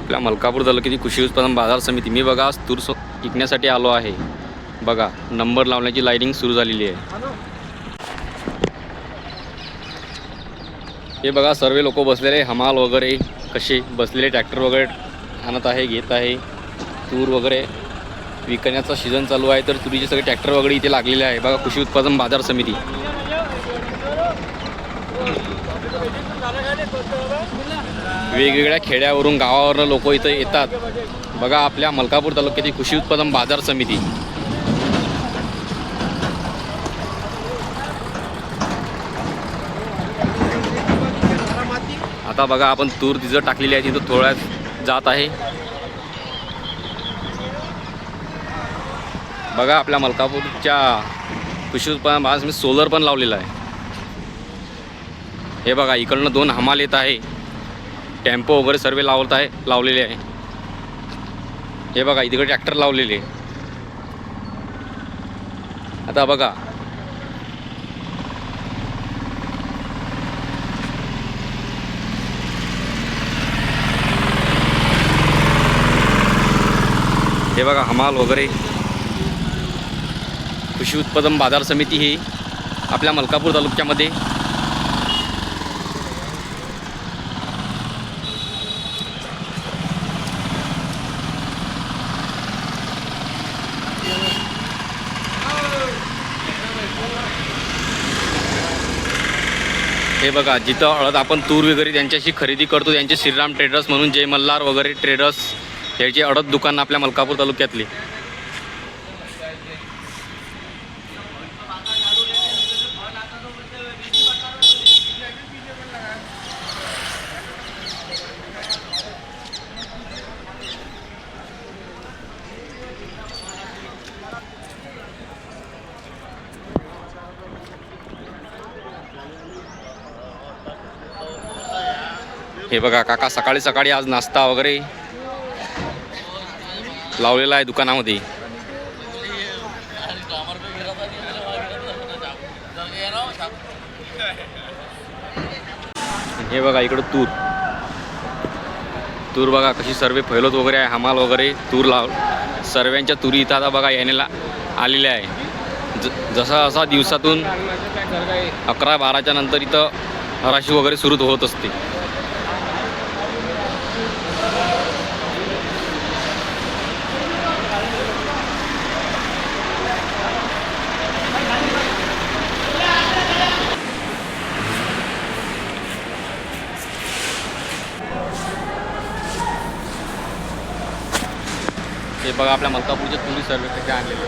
आपल्या मलकापूर तालुक्यातील कृषी उत्पादन बाजार समिती मी बघा आज तूर विकण्यासाठी आलो आहे। बघा नंबर लावण्याची लाईनिंग सुरू झालेली आहे। हे बघा सर्व लोक बसलेले हमाल वगैरे कसे बसलेले ट्रॅक्टर वगैरे आणत आहे घेत आहे। तूर वगैरे विकण्याचा सीझन चालू आहे तर तुरीचे सगळे ट्रॅक्टर वगैरे इथे लागलेले आहे। बघा कृषी उत्पादन बाजार समिती वेगवेगळ्या खेड्यावरून गावावरून लोक इथे येतात। बघा आपल्या मलकापूर तालुक्यातील कृषी उत्पादन बाजार समिती। आता बघा आपण तूर तिथं टाकलेली आहे तिथं थोड्यात जात आहे। बघा आपल्या मलकापूरच्या कृषी उत्पादन बाजार समिती सोलर पण लावलेला आहे। हे बघा इकडनं दोन हमाल येत आहे, टेम्पो वगैरे सर्व लावलेले आहे। हे बघा इकडे ट्रॅक्टर लावलेले। आता बघा हे बघा हमाल वगैरे कृषी उत्पादन बाजार समिती ही आपल्या मलकापूर तालुक्यामध्ये हे बघा जिथं हळद आपण तूर वगैरे त्यांच्याशी खरेदी करतो त्यांचे श्रीराम ट्रेडर्स म्हणून जय मल्हार वगैरे ट्रेडर्स याची हळद दुकान आपल्या मलकापूर तालुक्यातली। हे बघा काका सकाळी सकाळी आज नाश्ता वगैरे लावलेला आहे दुकानामध्ये। हे बघा इकडं तूर बघा कशी सर्व फैलत वगैरे आहे। हमाल वगैरे तूर सर्वांच्या तुरी इथं आता बघा यायला आलेल्या आहे। जसा दिवसातून 11-12च्या नंतर इथं हराशी वगैरे सुरू होत असते। हे बघा आपल्या मलकापूरच्या तुरी सर्व कशा आणलेल्या।